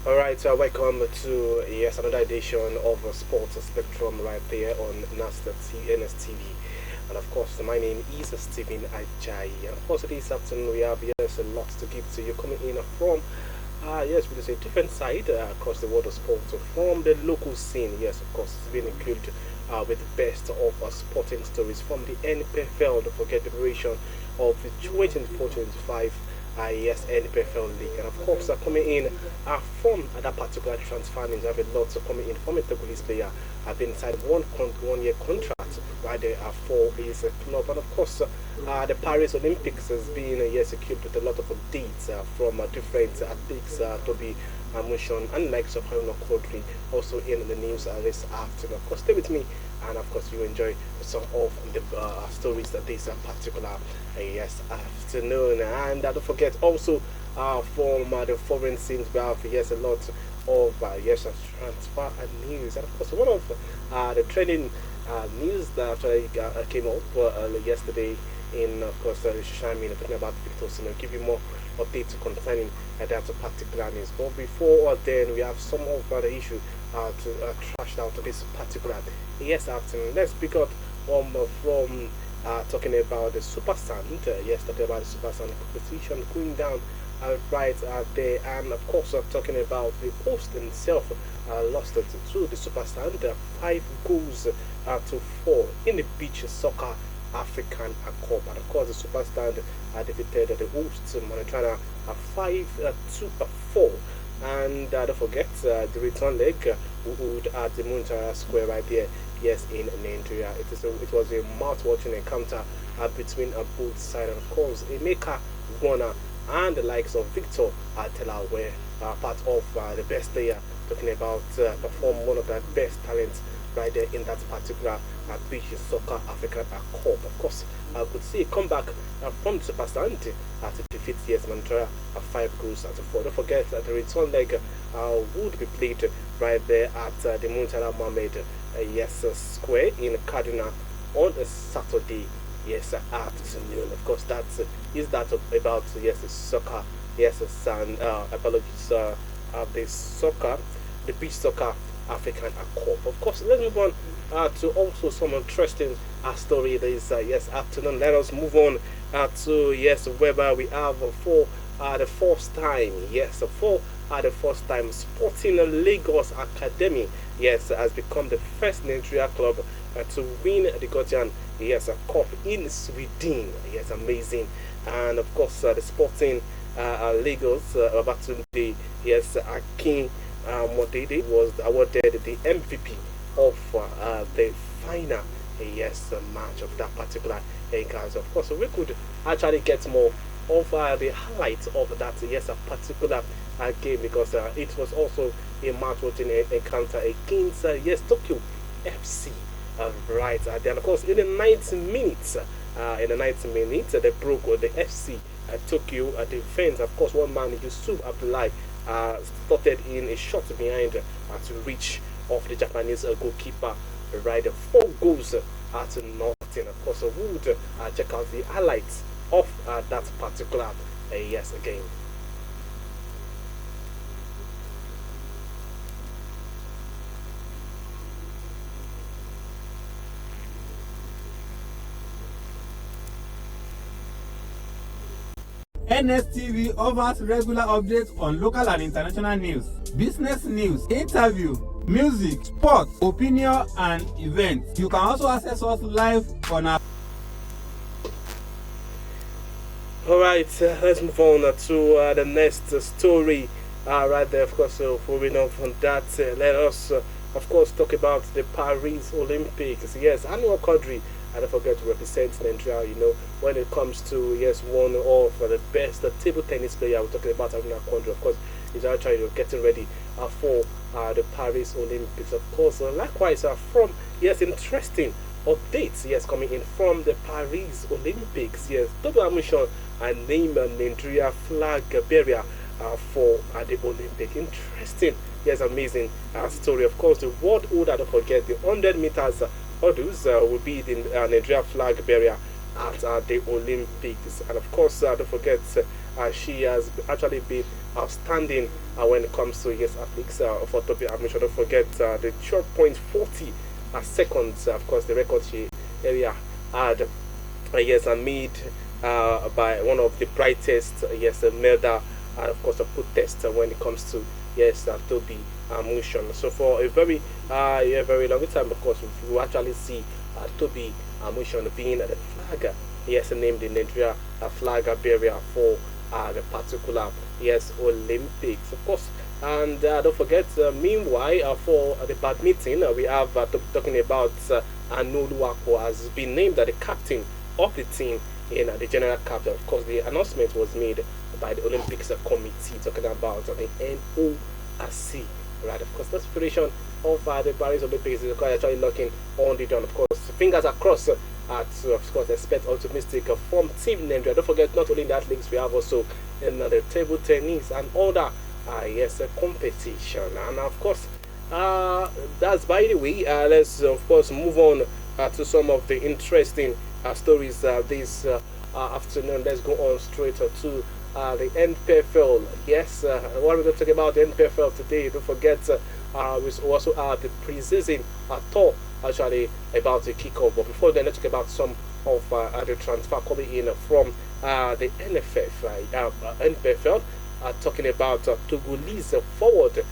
All right, welcome to another edition of Sports Spectrum right there on NSTV. And of course, my name is Stephen Ajayi. And of course, this afternoon we have a lot to give to you coming in from we just a different side across the world of sports. So from the local scene, yes, of course, it's been equipped with the best of sporting stories from the NPFL, don't forget the duration of the 24-25 yes, NPFL League. And of course, coming in from that particular transfer news, I have a lot coming in from a Togolese player. I've been signed 1 year contract right there for his club. And of course, the Paris Olympics has been yes, equipped with a lot of updates from different athletes to be mentioned, and likes of Haruna Quadri also in the news this afternoon. Of course, stay with me, and of course, you enjoy some of the stories that this particular yes afternoon. And don't forget also from the foreign scenes, we have yes a lot of yes transfer and news, and of course one of the trending news that actually came up yesterday in of course the social media talking about Victor Osimhen. Give you more updates concerning that particular news. But before then, we have some of the issue to trash out this particular yes afternoon. Let's pick up from talking about the Super Sand. Yes, talking about the Super Sand competition going down right there, and of course talking about the host himself lost it to the Super Sand 5 goals to 4 in the beach soccer African Cup. And of course, the Super Stand defeated the hosts Mauritania 5-4. And don't forget the return leg would at the Muntara Square right there. Yes, in Nigeria, it was a mouth-watering encounter between both sides. And of course, Emeka Gwana and the likes of Victor Atela were part of the best player. Talking about perform one of the best talents right there in that particular beach soccer African Cup. Of course, I could see a comeback from the Super Stand to defeat yes Mantra 5 goals to 4. Don't forget that the return leg would be played right there at the Muntala Mohammed yes Square in Kaduna on a Saturday. Yes, at noon. Of course, is that about yes soccer. Yes, and apologies. The soccer, the beach soccer African Cup. Of course, let's move on to also some interesting story this yes afternoon. Let us move on to yes whereby we have for the first time yes for the first time Sporting Lagos Academy yes has become the first Nigeria club to win the Guardian yes a cup in Sweden. Yes, amazing. And of course the Sporting Lagos Babatunde yes Akin Modede was awarded the MVP of the final yes match of that particular guys. Of course, we could actually get more of the highlights of that yes a particular game because it was also a match watching encounter against yes Tokyo FC. Right, then of course in the 90 minutes, they broke the FC Tokyo defense. Of course, one man Yusuf Abdullahi started in a shot behind to reach off the Japanese goalkeeper. Right, 4 goals to nothing. Of course, we would check out the highlights of that particular yes game. NSTV offers regular updates on local and international news, business news, interview, music, sports, opinion, and events. You can also access us live on our. All right, let's move on to the next story. Right there, of course, moving on from that, let us, of course, talk about the Paris Olympics. Yes, annual country, and don't forget to represent Nigeria, when it comes to, yes, one of the best table tennis player. We're talking about annual country, of course, is actually getting ready for the Paris Olympics. Of course, likewise, from, yes, interesting updates, yes, coming in from the Paris Olympics. Yes, double admission and name Nigeria flag bearer for the Olympic. Interesting, yes, amazing story. Of course, the world order, don't forget, the 100 meters hurdles will be the Nigeria flag bearer at the Olympics. And of course, don't forget, she has actually been outstanding when it comes to yes athletics for Toby Amisha. Don't forget the 12.40 seconds, of course, the record she earlier had. Yes, made by one of the brightest, yes, Melda, and of course, a protest when it comes to yes, Toby motion. So for a very long time, of course, we will actually see Toby motion being the flag, yes, named the Nigeria flag bearer for the particular yes Olympics, of course. And don't forget, meanwhile, for the badminton, we have talking about Anoluwako has been named the captain of the team in the general cap. Of course, the announcement was made by the Olympics committee, talking about the NORC. Right, of course, the preparation of the Paris Olympics is actually looking on the done. Of course, fingers are crossed to, of course, expect optimistic from Team Nigeria. Don't forget, not only in that leagues, we have also in the table tennis and other yes competition. And of course, that's by the way. Let's of course move on to some of the interesting stories this afternoon. Let's go on straight to the NPFL. Yes, what we're going to talk about the NPFL today. Don't forget, we also have the preseason tour actually about to kick off. But before then, let's talk about some of the transfer coming in from the NPFL. Talking about Togolese forward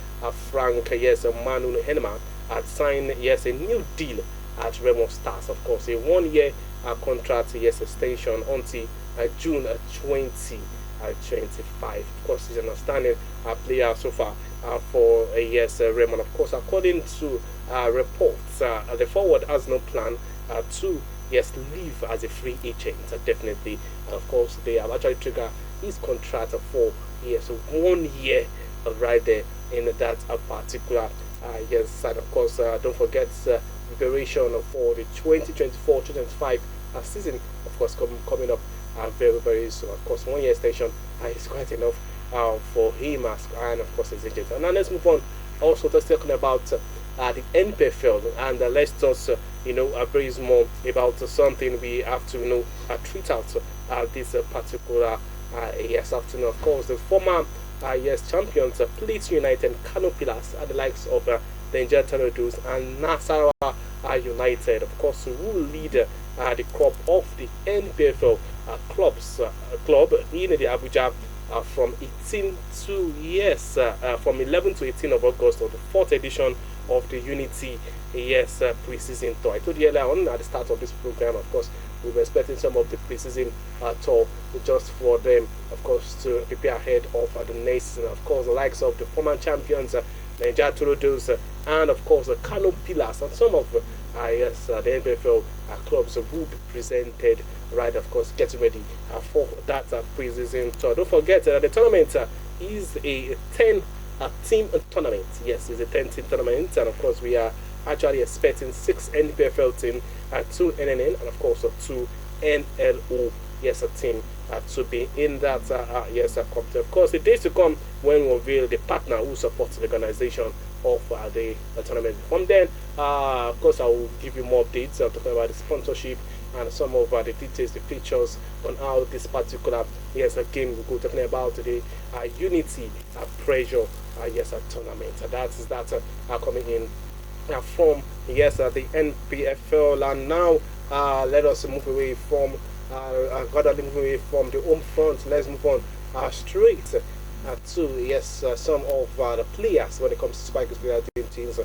Frank yes Manu Henneman had signed yes a new deal at Remo Stars. Of course, a 1 year contract yes extension until June 2025. Of course, he's an outstanding player so far for yes Remo. Of course, according to reports, the forward has no plan to yes leave as a free agent. Definitely, and of course, they have actually triggered his contract for yes 1 year right there in that particular yes side. Of course, don't forget preparation for the 2024-2025 season, of course, coming up very soon. Of course, 1 year extension is quite enough for him and of course his agent. And now let's move on. Also, just talking about the NPFL, and let's just brace more about something we have to treat out this particular yes afternoon. Of course, the former yes champions Plateau United, Kano Pillars, and the likes of the Nigeria Tornadoes and Nasarawa United, of course, will lead the crop of the NPFL club in the Abuja from 18 to yes from 11 to 18 of August of the 4th edition of the Unity yes preseason tour. I told you earlier on at the start of this program, of course, we were expecting some of the preseason tour just for them, of course, to prepare ahead of the next season. Of course, the likes of the former champions, Nigeria Tornadoes, and of course, the Kano Pillars, and some of yes, the NPFL clubs will be presented, right, of course, getting ready for that preseason tour. Don't forget, the tournament is a 10 team tournament. Yes, it's a 10-team tournament, and of course, we are actually expecting 6 NPFL teams, 2 NNN, and of course 2 NLO yes a team to be in that yes competition. Of course, the days to come when we reveal the partner who supports the organization of the tournament. From then, of course, I will give you more updates talking about the sponsorship and some of the details, the features on how this particular yes game will go. Talking about the Unity Pressure yes tournament. That is coming in from yes the NPFL. And now let us move away from move away from the home front. Let's move on straight to yes some of the players when it comes to Spikers player teams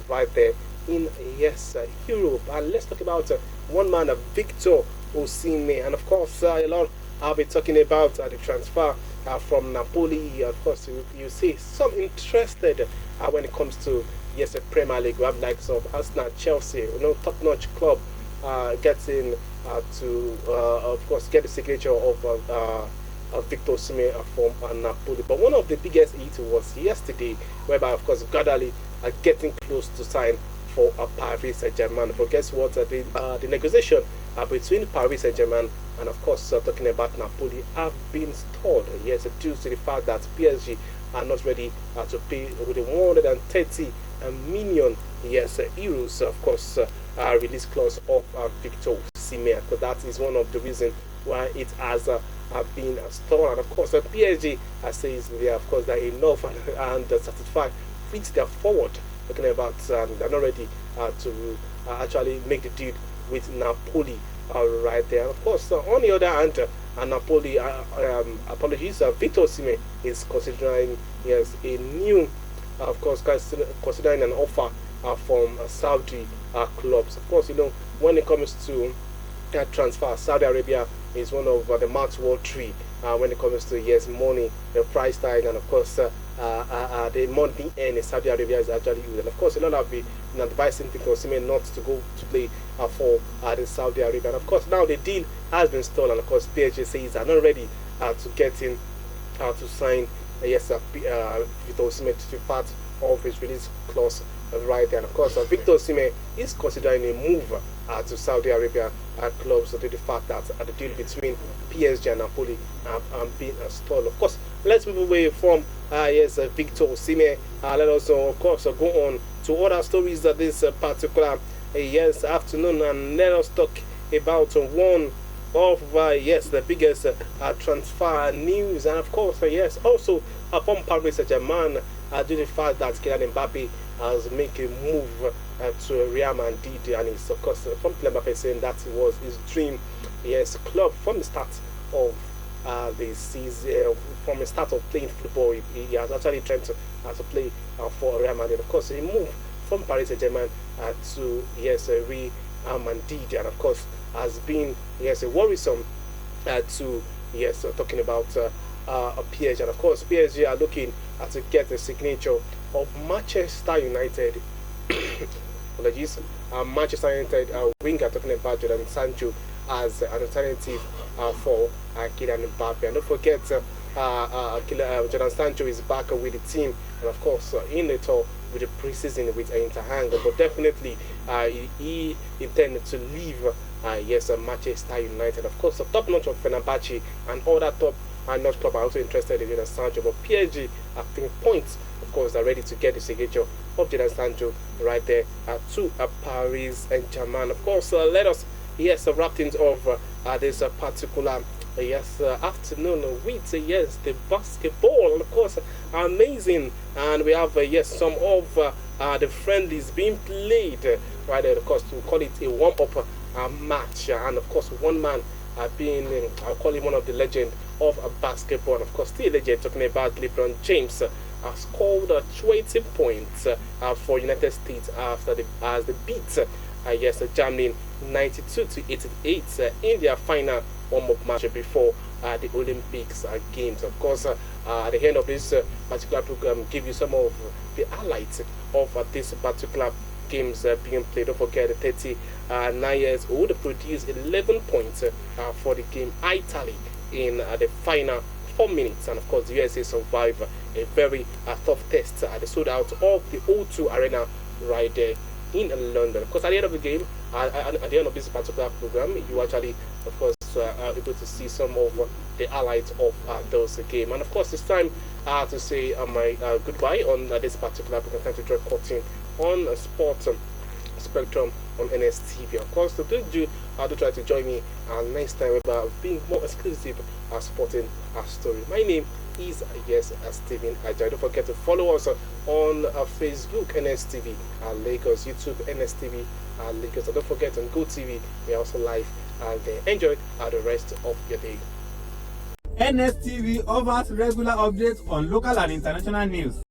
right there in yes Europe. And let's talk about one man, Victor Osimhen, and of course a lot I'll be talking about the transfer from Napoli. Of course, you see some interested when it comes to yes the Premier League. We have likes of Arsenal, Chelsea, top-notch club getting to of course get the signature of Victor Osimhen from Napoli. But one of the biggest hits was yesterday, whereby of course Gadali are getting close to sign for Paris Saint-Germain. But guess what? The negotiation between Paris Saint-Germain and of course talking about Napoli have been stalled. Yes, due to the fact that PSG are not ready to pay with the 130 million yes euros. Of course, release clause of Victor Osimhen, because that is one of the reasons why it has been stalled. And of course, PSG says they are, of course, they're enough and satisfied with their forward. Talking about they're not ready to actually make the deal with Napoli right there. And of course, on the other hand, Napoli, apologies, Victor Osimhen is considering a new, of course, considering an offer from Saudi clubs. Of course, when it comes to transfer, Saudi Arabia is one of the March World Tree when it comes to money, the price tag, and of course the money in Saudi Arabia is actually huge. And of course, a lot have been advising Victor Osimhen not to go to play for the Saudi Arabia. And of course, now the deal has been stalled, and of course, PSG says are not ready to get in to sign Victor Osimhen to be part of his release clause right there. And of course, Victor Osimhen is considering a move to Saudi Arabia clubs due to the fact that the deal between PSG and Napoli been stalled. Of course, let's move away from Victor Osimhen. Let us of course go on to other stories that this particular afternoon, and let us talk about one of the biggest transfer news, and of course also from Paris Saint-Germain due to the fact that Kylian Mbappe has made a move to Real Madrid, and it's of course from Kylian Mbappe saying that was his dream club from the start of the season, from the start of playing football. He has actually tried to play for Real Madrid. Of course, he moved from Paris Saint-Germain to Real Madrid, and of course has been worrisome to talking about PSG. And of course, PSG are looking to get the signature of Manchester United. Apologies, Manchester United winger, talking about Jadon Sancho as an alternative for Kylian Mbappe. And don't forget, Jadon Sancho is back with the team, and of course in the tour with the preseason with Inter. But definitely he intended to leave Manchester United. Of course, the top notch of Fenerbahce and other top notch club are also interested in Jadon Sancho, but PSG I think points, of course, are ready to get the signature of Jadon Sancho right there to Paris Saint-Germain. Of course, let us wrap things off this particular afternoon with the basketball. And of course, amazing, and we have some of the friendlies being played right there. Of course, we call it a warm-up match, and of course, one man being I'll call him one of the legends of basketball, and of course, still a legend, talking about LeBron James. Scored 20 points for United States after as they beat Germany 92-88 in their final warm-up match before the Olympics games. Of course, at the end of this particular program, give you some of the highlights of this particular games being played. Don't forget, the 39 years old produced 11 points for the game Italy in the final 4 minutes, and of course the USA survived a very tough test at the sold out of the O2 Arena right there in London. Of course, at the end of the game, at the end of this particular program, you actually, of course, are able to see some of the highlights of those games. And of course, it's time to say my goodbye on this particular program. Time to draw curtain on Sports Spectrum on NSTV. Of course, so do try to join me next time about being more exclusive sporting story. My name is Stephen Ajay. Don't forget to follow us on Facebook NSTV Lagos, YouTube NSTV Lagos. And don't forget on GoTV, we are also live there. Enjoy the rest of your day. NSTV offers regular updates on local and international news.